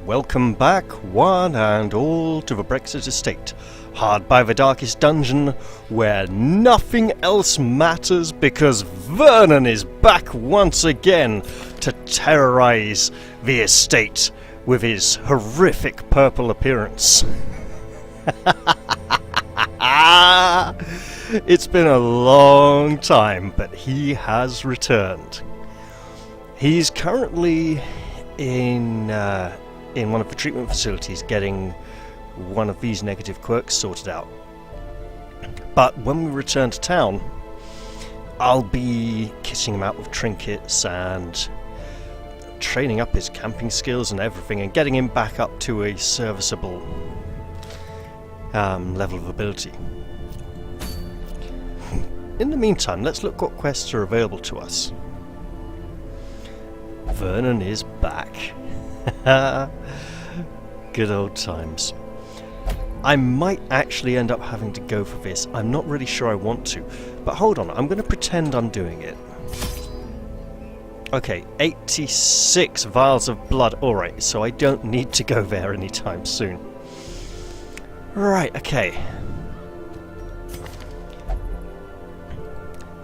Welcome back, one and all, to the Brexit Estate, hard by the darkest dungeon, where nothing else matters because Vernon is back once again to terrorise the estate with his horrific purple appearance. It's been a long time, but he has returned. He's currently in one of the treatment facilities getting one of these negative quirks sorted out. But when we return to town, I'll be kitting him out with trinkets and training up his camping skills and everything and getting him back up to a serviceable level of ability. In the meantime, let's look what quests are available to us. Vernon is back. Good old times. I might actually end up having to go for this. I'm not really sure I want to. But hold on, I'm going to pretend I'm doing it. Okay, 86 vials of blood. Alright, so I don't need to go there anytime soon. Right, okay.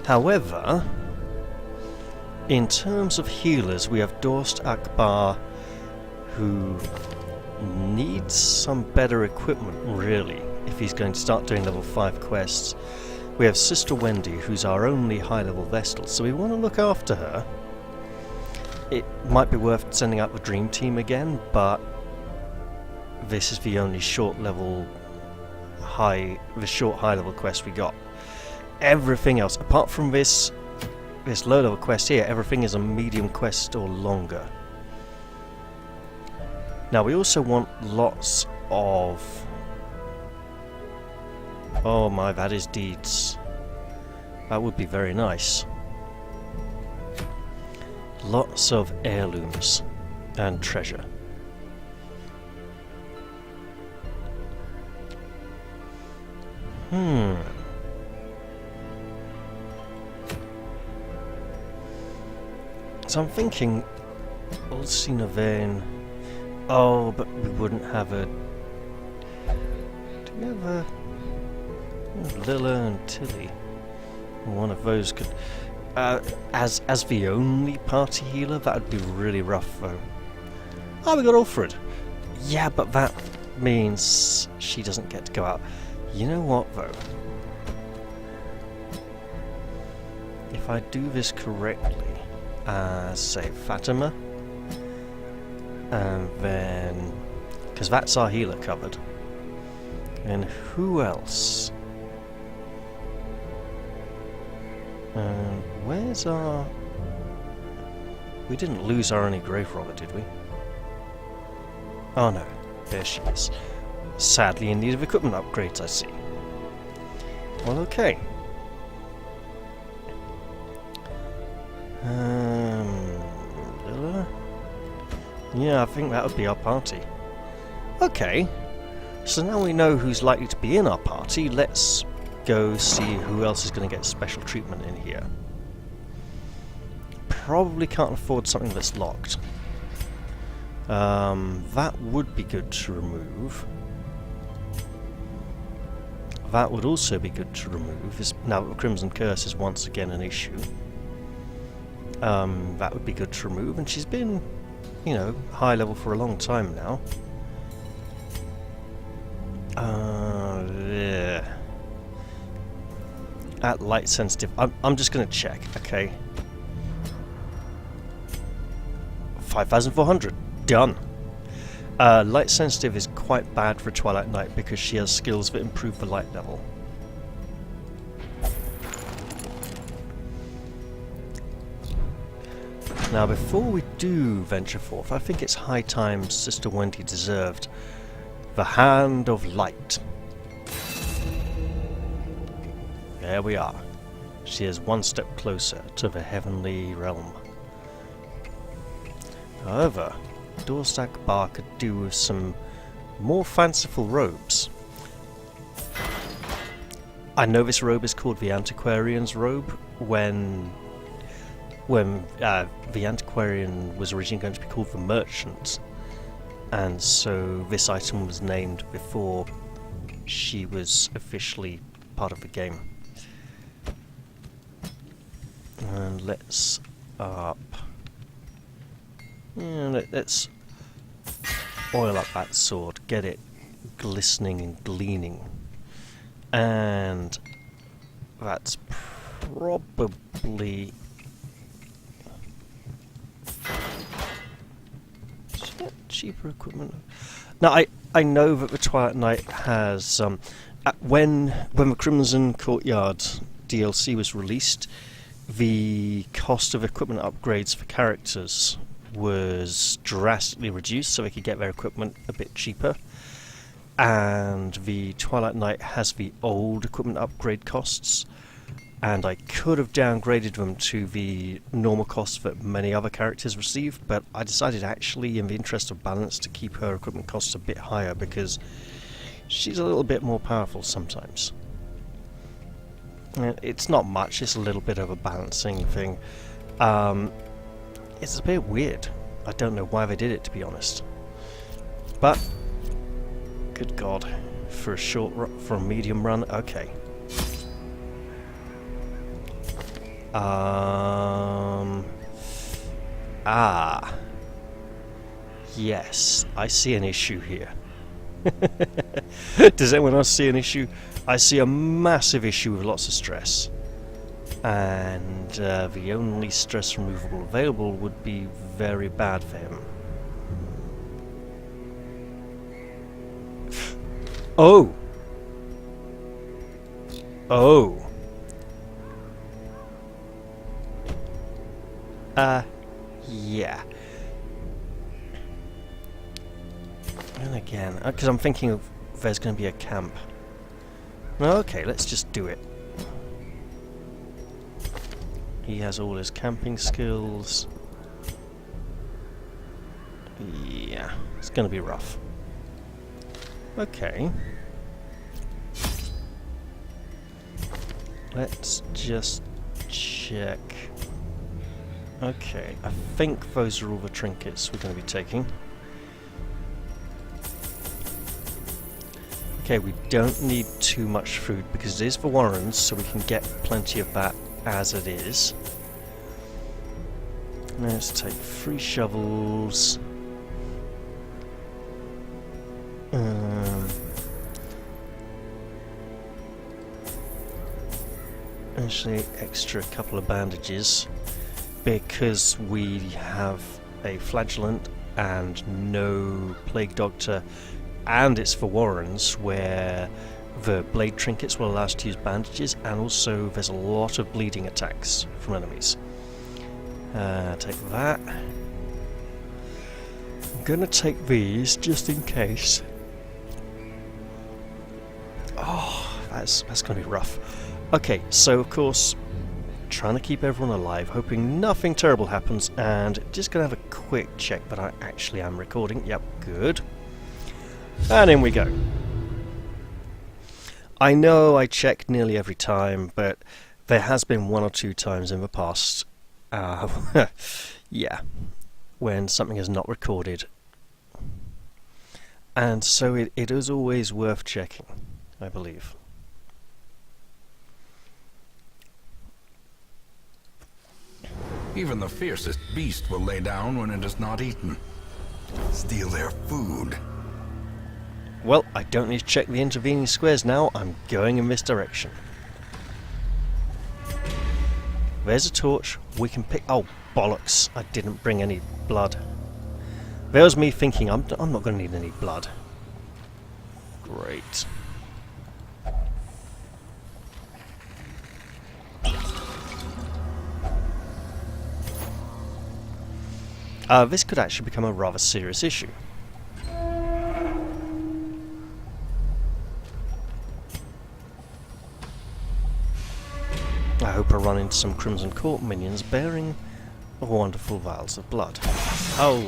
However, in terms of healers, we have Dorst Akbar, who needs some better equipment, really, if he's going to start doing level 5 quests. We have Sister Wendy, who's our only high-level Vestal, so we want to look after her. It might be worth sending out the Dream Team again, but this is the only short high-level quest we got. Everything else, apart from this low-level quest here, everything is a medium quest or longer. Now we also want lots of... Oh my, that is deeds. That would be very nice. Lots of heirlooms and treasure. So I'm thinking... Old Vein. Oh, but we wouldn't have a... Do we have a... Lilla and Tilly? One of those could... as the only party healer, that would be really rough, though. Oh, we got Alfred. Yeah, but that means she doesn't get to go out. You know what, though? If I do this correctly, say Fatima, and then, because that's our healer covered. And who else? Where's our... We didn't lose our only grave robber, did we? Oh no, there she is. Sadly in need of equipment upgrades, I see. Well, okay. Lilla? Yeah, I think that would be our party. Okay, so now we know who's likely to be in our party, let's go see who else is going to get special treatment in here. Probably can't afford something that's locked. That would be good to remove. That would also be good to remove, now that the Crimson Curse is once again an issue. That would be good to remove, and she's been, you know, high level for a long time now. Yeah. At light sensitive, I'm just going to check, okay. 5,400, done. Light sensitive is quite bad for Twilight Knight because she has skills that improve the light level. Now before we do venture forth, I think it's high time Sister Wendy deserved the Hand of Light. There we are. She is one step closer to the heavenly realm. However, Dorsak Bar could do with some more fanciful robes. I know this robe is called the Antiquarian's robe when the Antiquarian was originally going to be called the Merchant. and so this item was named before she was officially part of the game. And let's up. Yeah, let's oil up that sword, get it glistening and gleaming. And that's probably... Is that cheaper equipment? Now, I know that the Twilight Knight has... when the Crimson Courtyard DLC was released, the cost of equipment upgrades for characters was drastically reduced so they could get their equipment a bit cheaper. And the Twilight Knight has the old equipment upgrade costs, and I could have downgraded them to the normal costs that many other characters receive, but I decided actually in the interest of balance to keep her equipment costs a bit higher because she's a little bit more powerful sometimes. It's not much, it's a little bit of a balancing thing. It's a bit weird. I don't know why they did it, to be honest. But, good God, for a medium run, okay. Yes, I see an issue here. Does anyone else see an issue? I see a massive issue with lots of stress, and the only stress removable available would be very bad for him. Oh! Oh! Yeah. And again, because I'm thinking of there's going to be a camp. Okay, let's just do it. He has all his camping skills. Yeah, it's going to be rough. Okay. Let's just check. Okay, I think those are all the trinkets we're going to be taking. Okay, we don't need too much food because it is for Warrens, so we can get plenty of that as it is. Let's take 3 shovels. Actually, extra couple of bandages because we have a flagellant and no plague doctor. And it's for Warrens, where the blade trinkets will allow us to use bandages, and also there's a lot of bleeding attacks from enemies. Take that. I'm gonna take these just in case. Oh, that's gonna be rough. Okay, so of course, trying to keep everyone alive, hoping nothing terrible happens, and just gonna have a quick check that I actually am recording. Yep, good. And in we go. I know I check nearly every time, but there has been 1 or 2 times in the past, yeah, when something is not recorded. And so it is always worth checking, I believe. Even the fiercest beast will lay down when it is not eaten. Steal their food. Well, I don't need to check the intervening squares now. I'm going in this direction. There's a torch. We can pick... Oh, bollocks. I didn't bring any blood. There was me thinking, I'm not going to need any blood. Great. This could actually become a rather serious issue. I hope I run into some Crimson Court minions bearing wonderful vials of blood. Oh!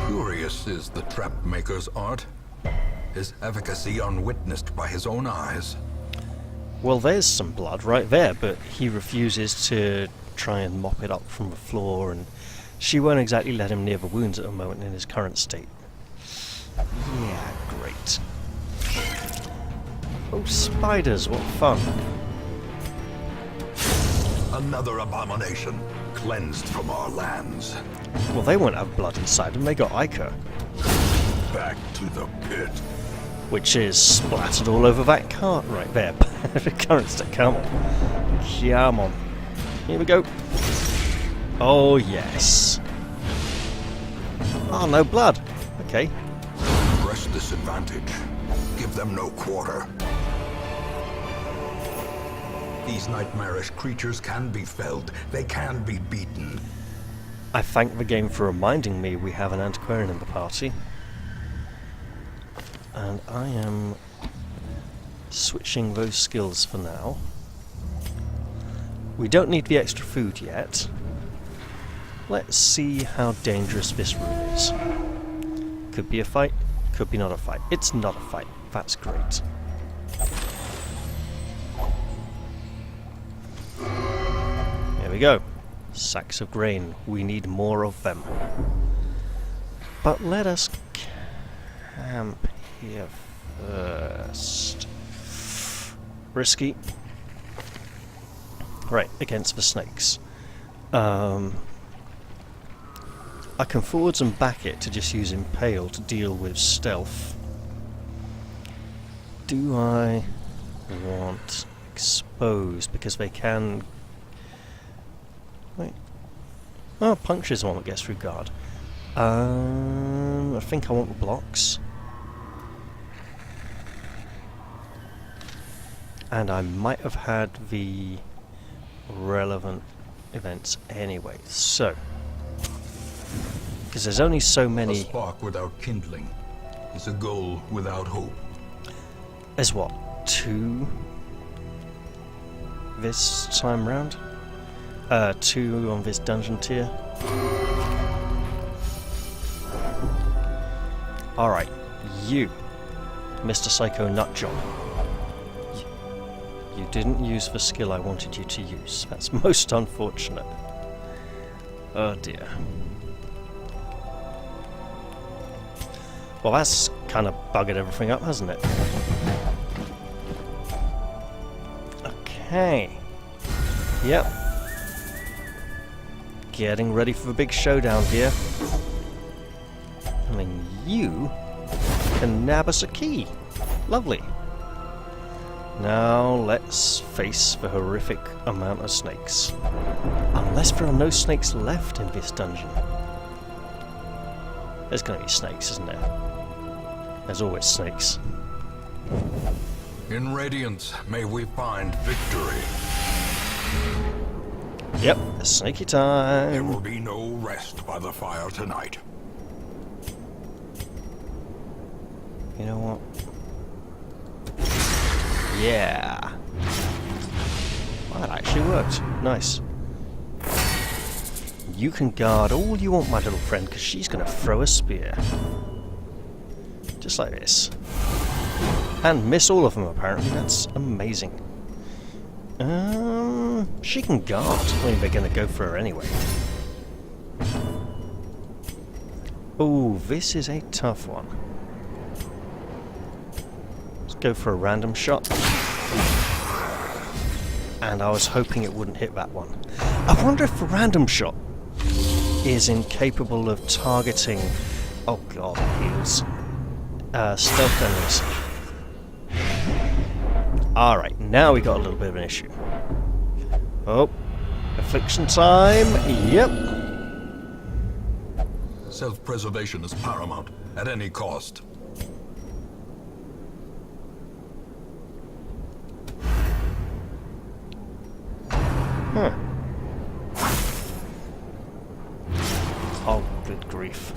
Curious is the trap maker's art. His efficacy unwitnessed by his own eyes. Well, there's some blood right there, but he refuses to try and mop it up from the floor and She won't exactly let him near the wounds at the moment in his current state. Yeah, great. Oh, spiders, what fun. Another abomination, cleansed from our lands. Well, they won't have blood inside them, they got ichor. Back to the pit. Which is splattered all over that cart right there. The current state, come on. Come on. Here we go. Oh, yes. Oh, no blood. Okay. Press this advantage. Give them no quarter. These nightmarish creatures can be felled. They can be beaten. I thank the game for reminding me we have an antiquarian in the party. And I am switching those skills for now. We don't need the extra food yet. Let's see how dangerous this room is. Could be a fight, could be not a fight. It's not a fight. That's great. Here we go. Sacks of grain. We need more of them. But let us camp here first. Risky. Right, against the snakes. I can forwards and back it to just use Impale to deal with stealth. Do I want Exposed? Because they can... Wait. Oh, Puncture is the one that gets through guard. I think I want blocks. And I might have had the relevant events anyway, so... Because there's only so many... A spark without kindling is a goal without hope. There's what? 2 this time round? 2 on this dungeon tier. Alright, you, Mr. Psycho Nutjob. You didn't use the skill I wanted you to use. That's most unfortunate. Oh dear. Well, that's kind of buggered everything up, hasn't it? Okay. Yep. Getting ready for the big showdown here. I mean, you can nab us a key. Lovely. Now let's face the horrific amount of snakes. Unless there are no snakes left in this dungeon. There's going to be snakes, isn't there? There's always snakes. In Radiance, may we find victory. Yep, it's snaky There time. will be no rest by the fire tonight. You know what? Yeah. Well, that actually worked. Nice. You can guard all you want, my little friend, because she's going to throw a spear. Just like this. And miss all of them, apparently. That's amazing. She can guard. I mean, they're going to go for her anyway. Oh, this is a tough one. Let's go for a random shot. And I was hoping it wouldn't hit that one. I wonder if the random shot is incapable of targeting... Oh god, heals. Stealth enemies. Alright, now we got a little bit of an issue. Oh, affliction time. Yep. Self-preservation is paramount, at any cost. Huh. Oh, good grief.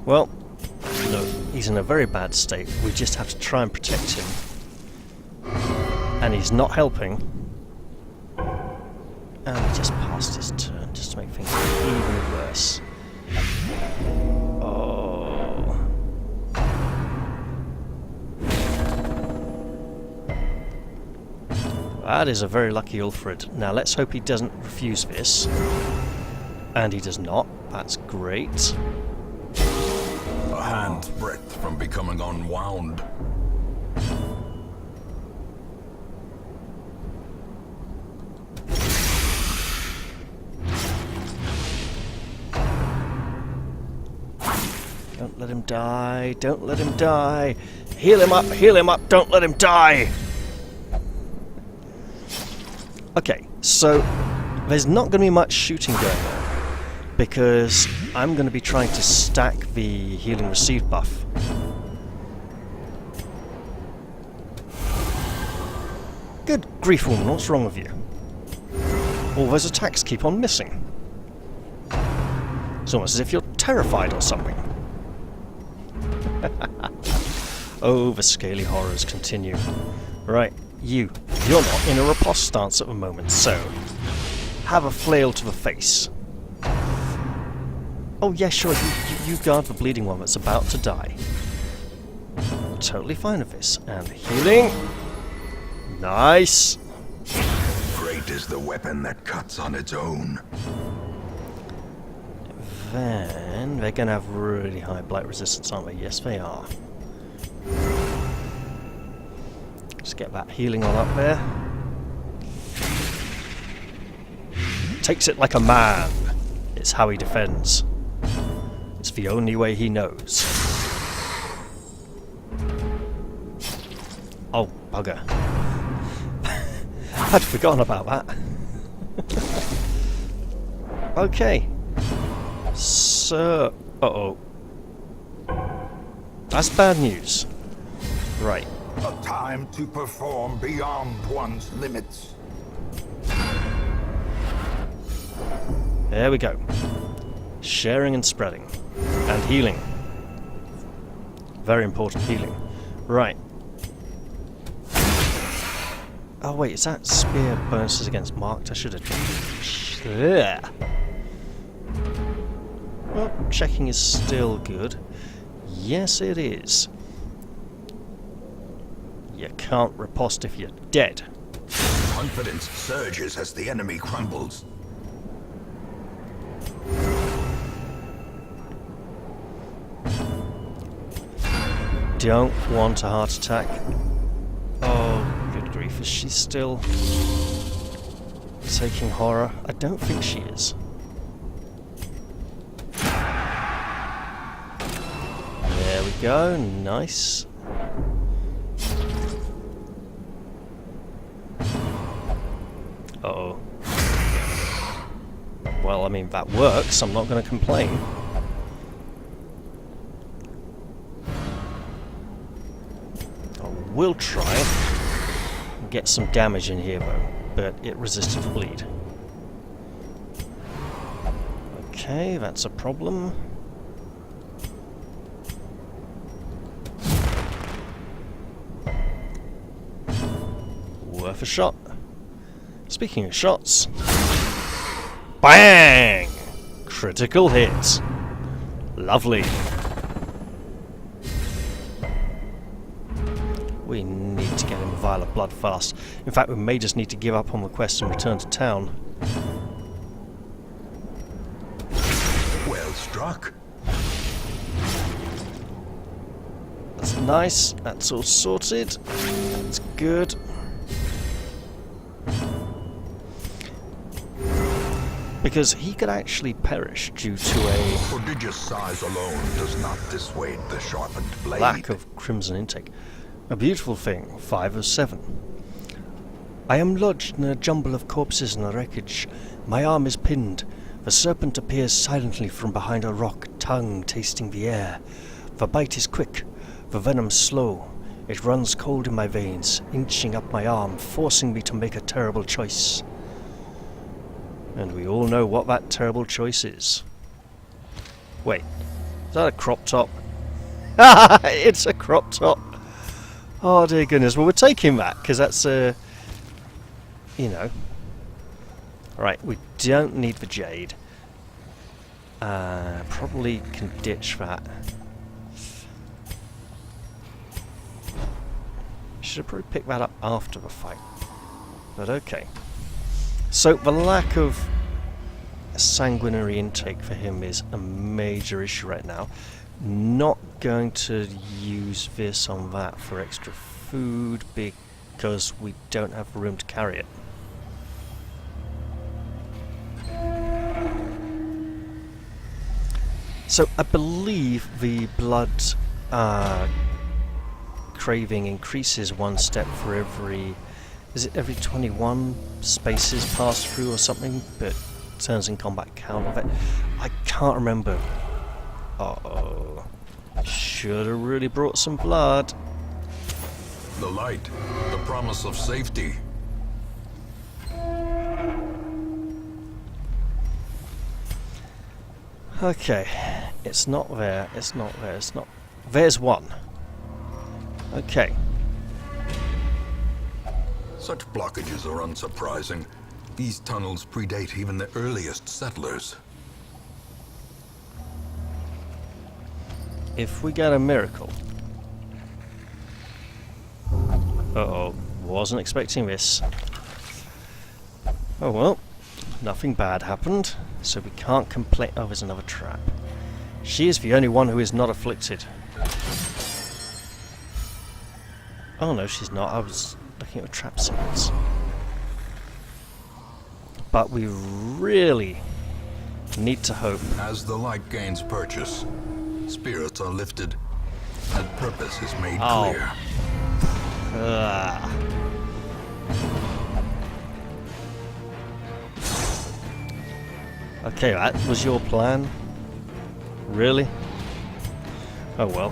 Well, look, he's in a very bad state. We just have to try and protect him. And he's not helping. And he just passed his turn, just to make things even worse. Oh. That is a very lucky Ulfred. Now let's hope he doesn't refuse this. And he does not. That's great. A hand's breadth from becoming unwound. Don't let him die. Don't let him die. Heal him up. Heal him up. Don't let him die. Okay, so there's not going to be much shooting going on because I'm going to be trying to stack the healing received buff. Good grief, woman, what's wrong with you? All those attacks keep on missing. It's almost as if you're terrified or something. Oh, the scaly horrors continue. Right, you're not in a riposte stance at the moment, so have a flail to the face. Oh yeah, sure, you guard the bleeding one that's about to die. Totally fine with this. And healing. Nice. Great is the weapon that cuts on its own. Then they're going to have really high blight resistance, aren't they? Yes, they are. Just get that healing on up there. Takes it like a man. It's how he defends. It's the only way he knows. Oh, bugger. I'd forgotten about that. Okay. So... uh-oh. That's bad news. Right. A time to perform beyond one's limits. There we go. Sharing and spreading. And healing. Very important healing. Right. Oh wait, is that spear bonuses against marked? I should have... Ugh. Well, checking is still good. Yes, it is. You can't riposte if you're dead. Confidence surges as the enemy crumbles. Don't want a heart attack. Oh, good grief. Is she still taking horror? I don't think she is. There we go. Nice. Uh-oh. Well, I mean, that works. I'm not going to complain. We'll try and get some damage in here though, but it resisted the bleed. Okay, that's a problem. Worth a shot. Speaking of shots, bang! Critical hit. Lovely. We need to get him a vial of blood fast. In fact, we may just need to give up on the quest and return to town. Well struck. That's nice. That's all sorted. That's good. Because he could actually perish due to a Prodigious size alone does not dissuade the sharpened blade. lack of crimson intake. A beautiful thing, 5 of 7. I am lodged in a jumble of corpses and wreckage. My arm is pinned. The serpent appears silently from behind a rock, tongue tasting the air. The bite is quick, the venom slow. It runs cold in my veins, inching up my arm, forcing me to make a terrible choice. And we all know what that terrible choice is. Wait, is that a crop top? It's a crop top. Oh dear goodness, well we're taking that, because that's you know. Right, we don't need the jade. Probably can ditch that. Should have probably picked that up after the fight. But okay. So the lack of sanguinary intake for him is a major issue right now. Not going to use this on that for extra food because we don't have room to carry it. So I believe the blood craving increases 1 step for every... Is it every 21 spaces passed through or something? But turns in combat count of it. I can't remember. Uh-oh. Should have really brought some blood. The light, the promise of safety. Okay. It's not there. It's not there. It's not... There's one. Okay. Such blockages are unsurprising. These tunnels predate even the earliest settlers. If we get a miracle... Uh-oh. Wasn't expecting this. Oh well. Nothing bad happened. So we can't complain... Oh, there's another trap. She is the only one who is not afflicted. Oh no, she's not. I was looking at trap symbols. But we really need to hope. As the light gains purchase, spirits are lifted, and purpose is made clear. Okay, that was your plan? Really? Oh well.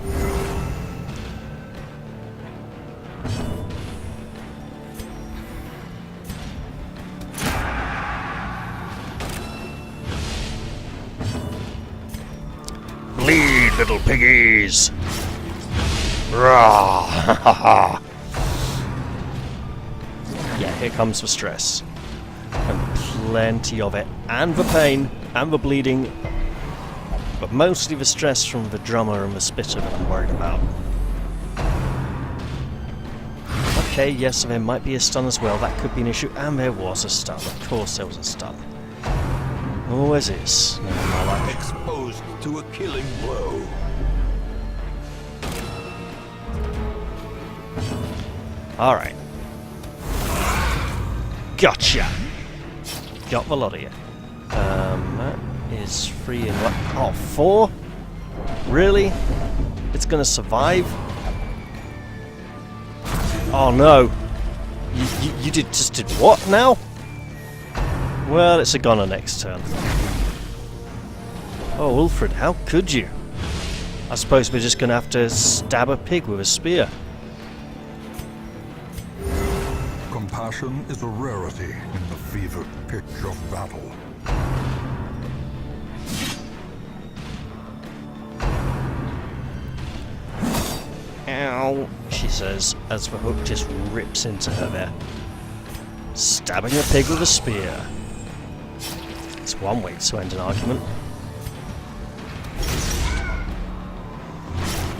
Bleed, little piggies! Rah! Yeah, here comes the stress. And plenty of it. And the pain. And the bleeding. But mostly the stress from the drummer and the spitter that I'm worried about. Okay, yes, there might be a stun as well. That could be an issue. And there was a stun. Of course there was a stun. Always is. Never my luck. Exposed to a killing blow. Alright. Gotcha! Got the lot of you. That is 3 and what? Oh, 4? Really? It's gonna survive? Oh no! You just did what now? Well, it's a goner next turn. Oh, Wilfred, how could you? I suppose we're just gonna have to stab a pig with a spear. Compassion is a rarity in the fevered pitch of battle. Ow, she says, as the hook just rips into her there. Stabbing a pig with a spear. It's one way to end an argument.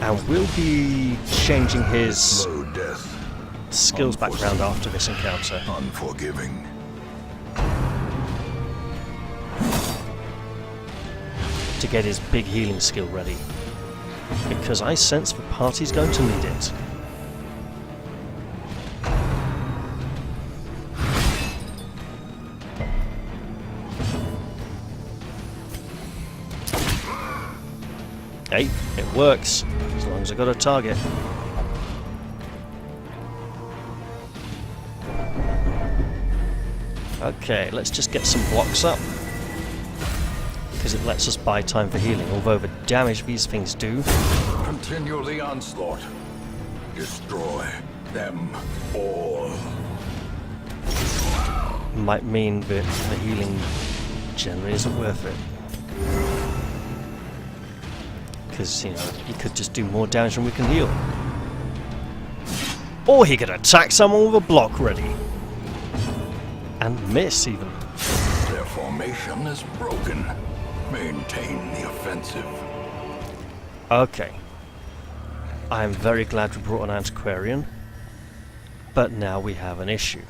And we'll be changing his Slow death, skills background after this encounter. unforgiving. To get his big healing skill ready. Because I sense the party's going to need it. Hey, it works, as long as I got a target. Okay, let's just get some blocks up. Because it lets us buy time for healing, although the damage these things do... Continue the onslaught. Destroy them all. might mean that the healing generally isn't worth it. Because, you know, he could just do more damage than we can heal. Or he could attack someone with a block ready. And miss, even. Their formation is broken. Maintain the offensive. Okay. I am very glad we brought an antiquarian. But now we have an issue.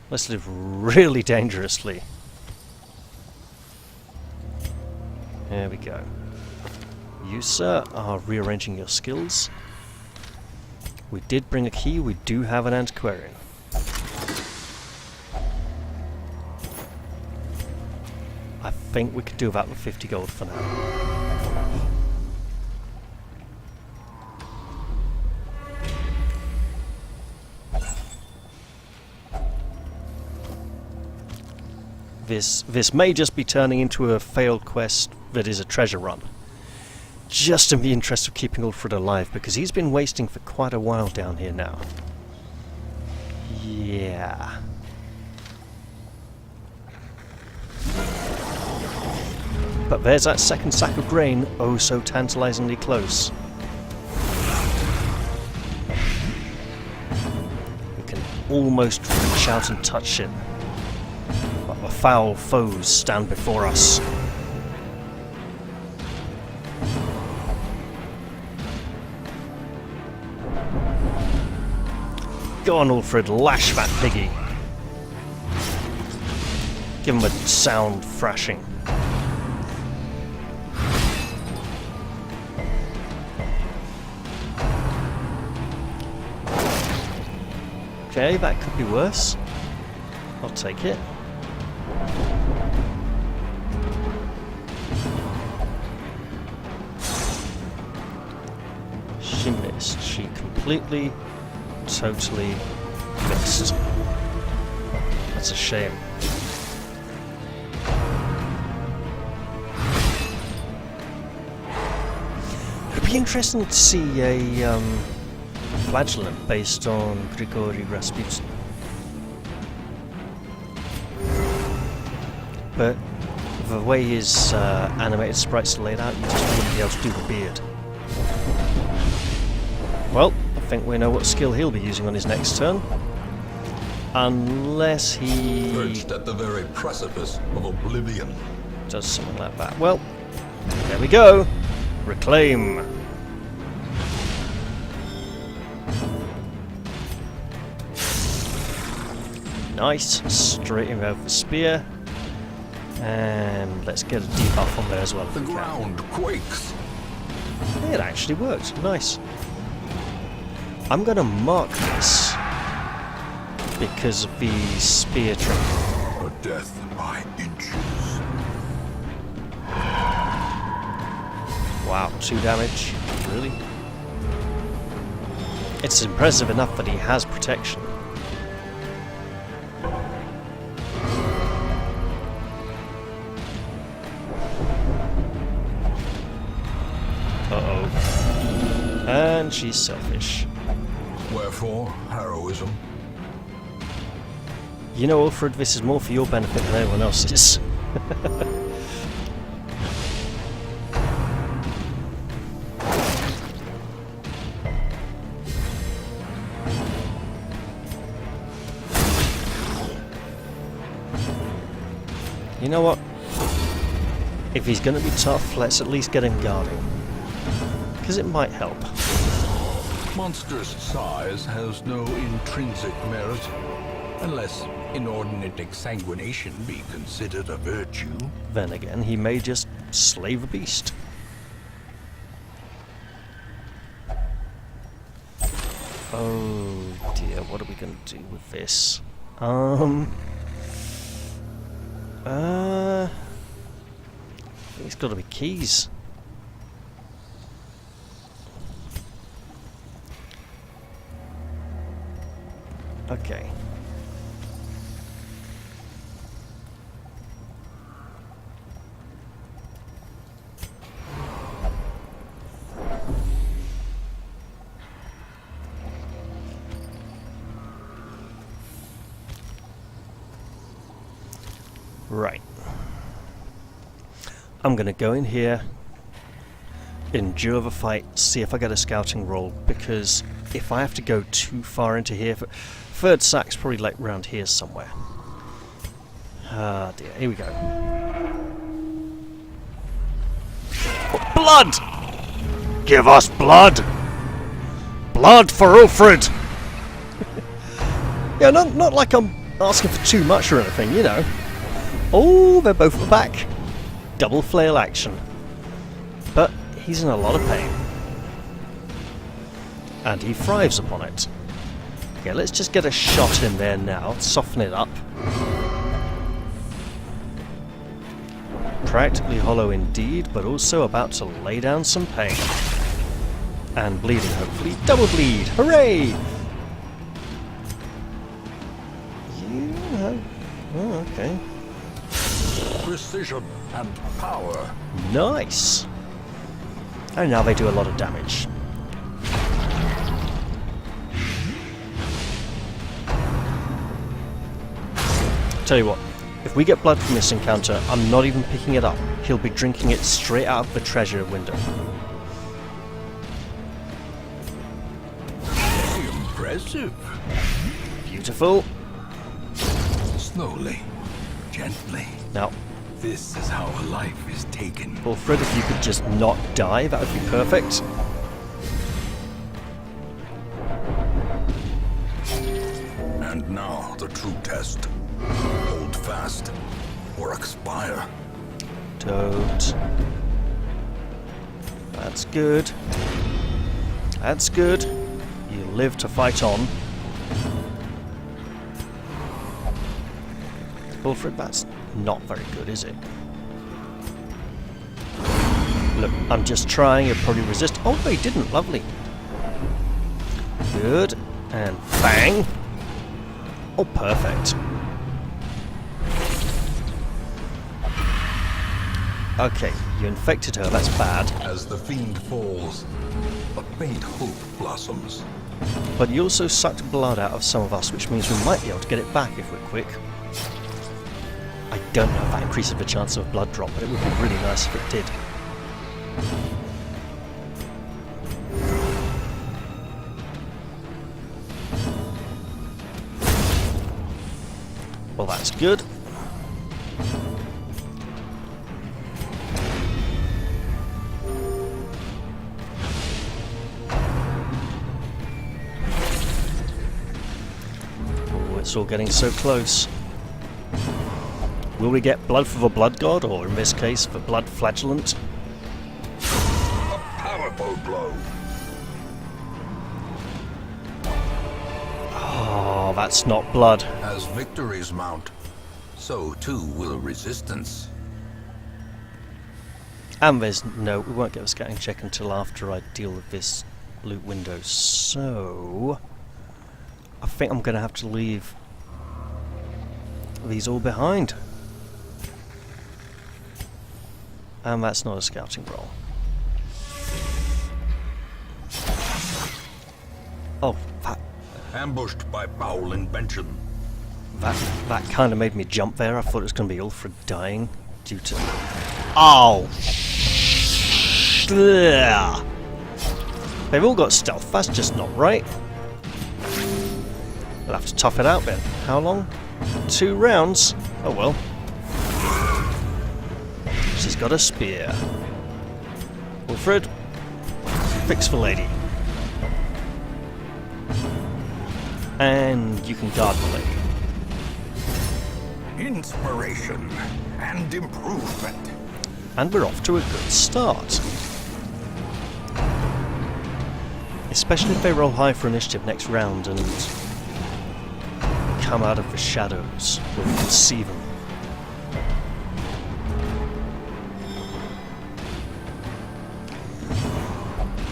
Let's live really dangerously. There we go. You, sir, are rearranging your skills. We did bring a key. We do have an antiquarian. I think we could do about 50 gold for now. This may just be turning into a failed quest that is a treasure run. Just in the interest of keeping Ulfred alive, because he's been wasting for quite a while down here now. Yeah. But there's that second sack of grain, oh so tantalizingly close. We can almost reach out and touch it. But the foul foes stand before us. Go on, Ulfred, lash that piggy. Give him a sound thrashing. Okay, that could be worse. I'll take it. She missed. She completely, totally missed. That's a shame. It'd be interesting to see a flagellant based on Grigory Rasputin. But the way his animated sprites are laid out, you just wouldn't be able to do the beard. Well, I think we know what skill he'll be using on his next turn. Unless he Perched at the very precipice of oblivion. does something like that. Well, there we go. Reclaim. Nice. Straight in there with the spear. And let's get a debuff on there as well. The ground quakes. It actually worked. Nice. I'm going to mark this because of the spear trick. A death by inches. Wow, 2 damage. Really? It's impressive enough that he has protection. Uh-oh. And she's selfish. Wherefore, heroism. You know, Ulfred, this is more for your benefit than anyone else's. You know what? If he's going to be tough, let's at least get him guarding. Because it might help. Monstrous size has no intrinsic merit, unless inordinate exsanguination be considered a virtue. Then again, he may just slay the beast. Oh dear, what are we going to do with this? I think it's got to be keys. Okay. Right. I'm going to go in here, endure the fight, see if I get a scouting roll, because if I have to go too far into here, third sack's probably like round here somewhere. Ah dear, here we go. Oh, blood! Give us blood! Blood for Ulfred! Yeah, not like I'm asking for too much or anything, you know. Oh, they're both at the back. Double flail action. But he's in a lot of pain. And he thrives upon it. Okay, let's just get a shot in there now. Soften it up. Practically hollow indeed, but also about to lay down some pain. And bleeding, hopefully. Double bleed! Hooray! Yeah. Oh, okay. Precision and power. Nice! And now they do a lot of damage. Tell you what, if we get blood from this encounter, I'm not even picking it up. He'll be drinking it straight out of the treasure window. Impressive. Beautiful. Slowly, gently. Now, This is how a life is taken. Wilfred, if you could just not die, that would be perfect. And now the true test. Hold fast or expire. Don't. That's good. That's good. You live to fight on. Wilfred, that's not very good, is it? Look, I'm just trying. He'll probably resist. Oh, he didn't. Lovely. Good. And bang. Oh, perfect. Okay, you infected her. That's bad. As the fiend falls, a faint hope blossoms. But you also sucked blood out of some of us, which means we might be able to get it back if we're quick. I don't know if that increases the chance of a blood drop, but it would be really nice if it did. Well, that's good. Oh, it's all getting so close. Will we get blood for the blood god, or in this case, the blood flagellant? A powerful blow. Oh, that's not blood. As victories mount, so too will resistance. And there's no, we won't get a scouting check until after I deal with this loot window, so I think I'm going to have to leave these all behind. And that's not a scouting roll. Oh, Ambushed by foul invention. that kind of made me jump there. I thought it was going to be Ulfred dying due to... Oh! Ugh. They've all got stealth. That's just not right. We'll have to tough it out then. How long? 2 rounds? Oh well. She's got a spear. Wilfred, fix the lady. And you can guard the lady. Inspiration and improvement. And we're off to a good start. Especially if they roll high for initiative next round and come out of the shadows where we can see them.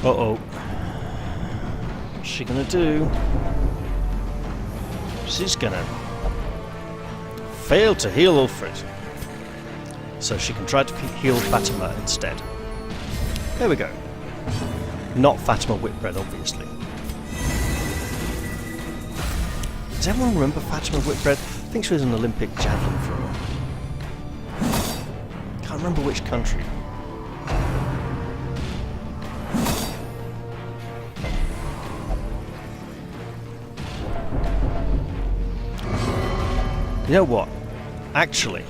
Uh-oh. What's she gonna do? She's gonna fail to heal Ulfred. So she can try to heal Fatima instead. There we go. Not Fatima Whitbread, obviously. Does everyone remember Fatima Whitbread? I think she was an Olympic javelin thrower. Can't remember which country. You know what? Actually,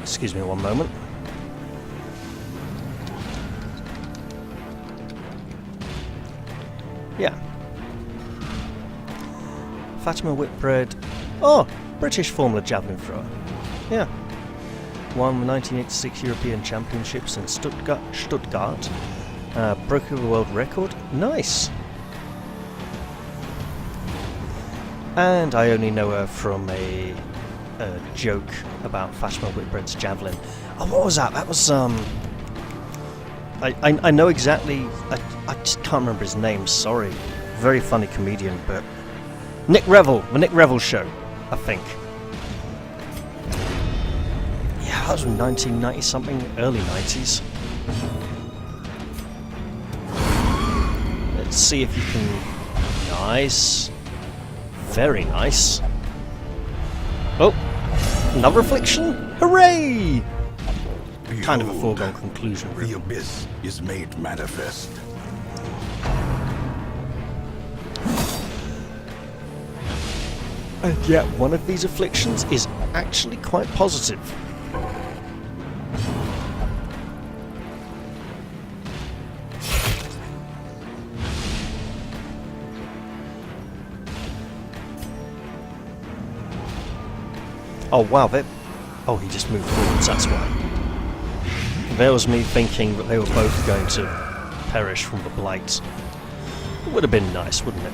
excuse me one moment. Yeah, Fatima Whitbread. Oh, British Formula Javelin thrower. Yeah. Won the 1986 European Championships in Stuttgart. Broke the world record. Nice. And I only know her from a joke about Fatima Whitbread's javelin. Oh, what was that? That was I know exactly. I just can't remember his name. Sorry. Very funny comedian, but Nick Revel, the Nick Revel Show, I think. Yeah, that was 1990 something, early 90s. Let's see if you can. Nice. Very nice. Oh, another affliction? Hooray! Kind of a foregone conclusion, really. The abyss is made manifest. And yet, one of these afflictions is actually quite positive. Oh wow, oh, he just moved forwards, that's why. There was me thinking that they were both going to perish from the blight. It would have been nice, wouldn't it?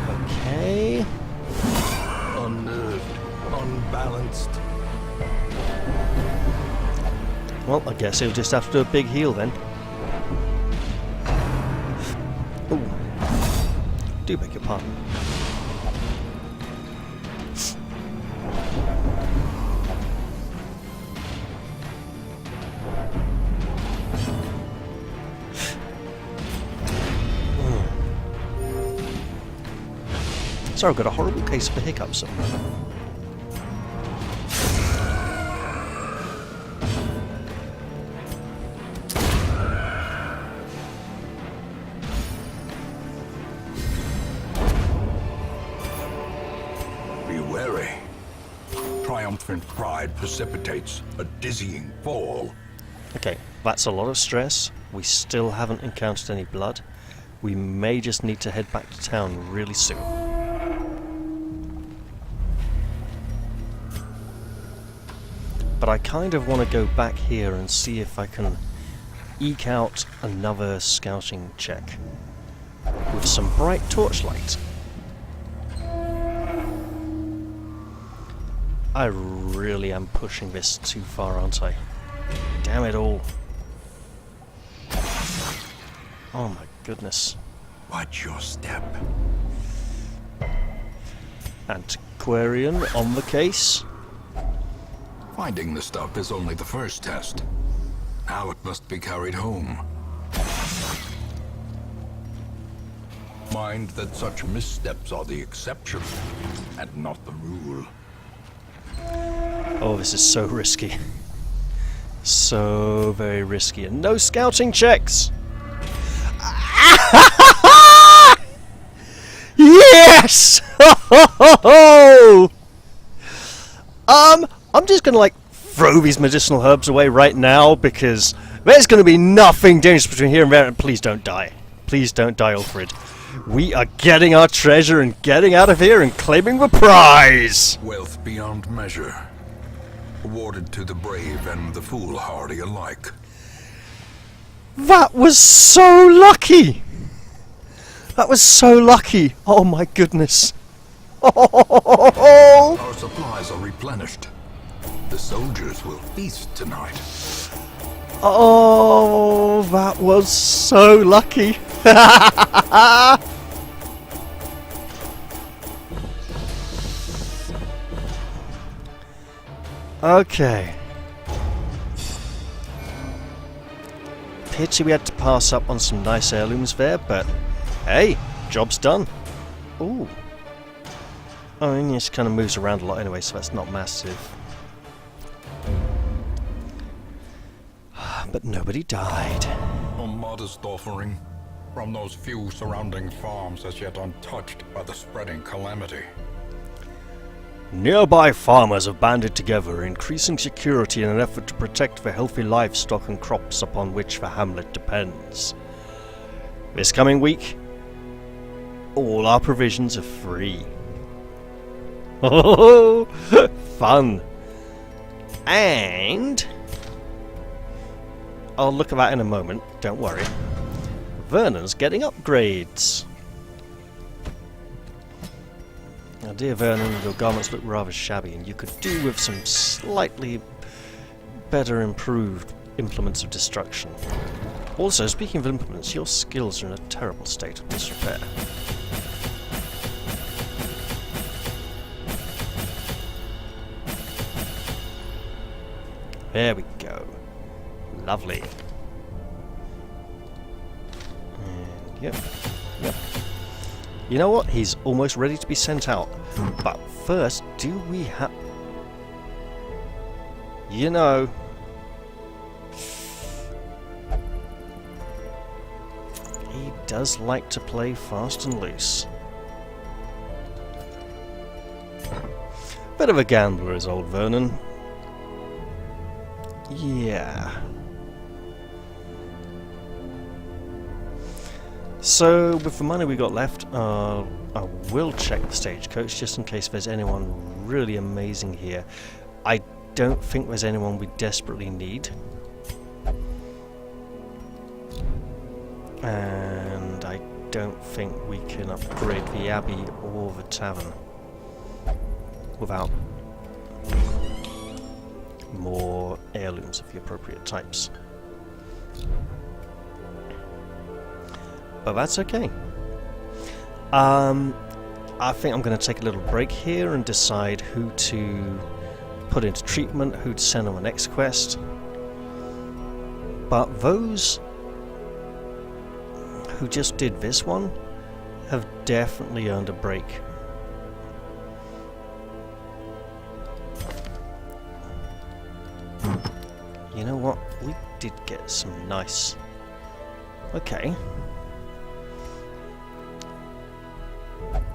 Okay. Unnerved, unbalanced. Well, I guess he'll just have to do a big heal then. Ooh. Do beg your pardon. Sorry, I've got a horrible case of the hiccups at the moment. Be wary. Triumphant pride precipitates a dizzying fall. Okay, that's a lot of stress. We still haven't encountered any blood. We may just need to head back to town really soon. But I kind of want to go back here and see if I can eke out another scouting check with some bright torchlight. I really am pushing this too far, aren't I? Damn it all. Oh my goodness. Watch your step. Antiquarian on the case. Finding the stuff is only the first test. Now it must be carried home. Mind that such missteps are the exception, and not the rule. Oh, this is so risky. So very risky. And no scouting checks! Yes! I'm just gonna like throw these medicinal herbs away right now because there's gonna be nothing dangerous between here and there. And please don't die. Please don't die, Ulfrid. We are getting our treasure and getting out of here and claiming the prize! Wealth beyond measure. Awarded to the brave and the foolhardy alike. That was so lucky! That was so lucky! Oh my goodness! Oh! Our supplies are replenished. The soldiers will feast tonight. Oh, that was so lucky! Okay. Pity we had to pass up on some nice heirlooms there, but hey, job's done. Ooh. I mean, it kind of moves around a lot anyway, so that's not massive. But nobody died. A modest offering from those few surrounding farms as yet untouched by the spreading calamity. Nearby farmers have banded together, increasing security in an effort to protect the healthy livestock and crops upon which the hamlet depends. This coming week, all our provisions are free. Oh, fun! And I'll look at that in a moment, don't worry. Vernon's getting upgrades. Now, dear Vernon, your garments look rather shabby, and you could do with some slightly better improved implements of destruction. Also, speaking of implements, your skills are in a terrible state of disrepair. There we go. Lovely. And yep. You know what? He's almost ready to be sent out. But first, do we have... You know... He does like to play fast and loose. Bit of a gambler is old Vernon. Yeah. So, with the money we got left, I will check the stagecoach just in case there's anyone really amazing here. I don't think there's anyone we desperately need. And I don't think we can upgrade the Abbey or the Tavern without more heirlooms of the appropriate types. But that's okay. I think I'm going to take a little break here and decide who to put into treatment, who to send on the next quest. But those who just did this one have definitely earned a break. You know what? We did get some nice... Okay.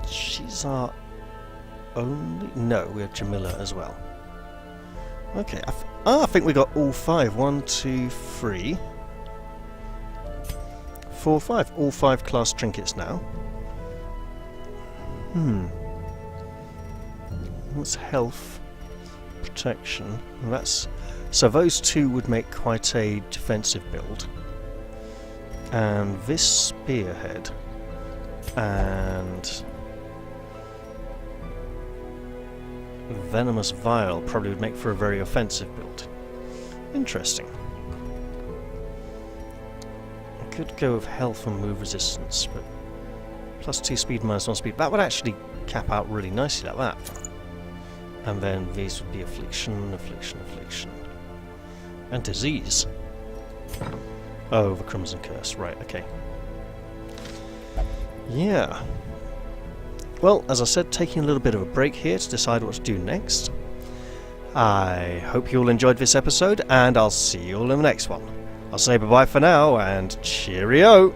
She's our only... No, we have Jamila as well. Okay, I think we got all 5. 1, 2, 3... 4, 5. All 5 class trinkets now. What's health? Protection. That's... So those 2 would make quite a defensive build. And this spearhead and venomous vial probably would make for a very offensive build. Interesting. I could go with health and move resistance, but +2 speed, -1 speed. That would actually cap out really nicely like that. And then these would be affliction, affliction, affliction. And disease. Oh, the Crimson Curse. Right, okay. Yeah. Well, as I said, taking a little bit of a break here to decide what to do next. I hope you all enjoyed this episode, and I'll see you all in the next one. I'll say bye-bye for now, and cheerio!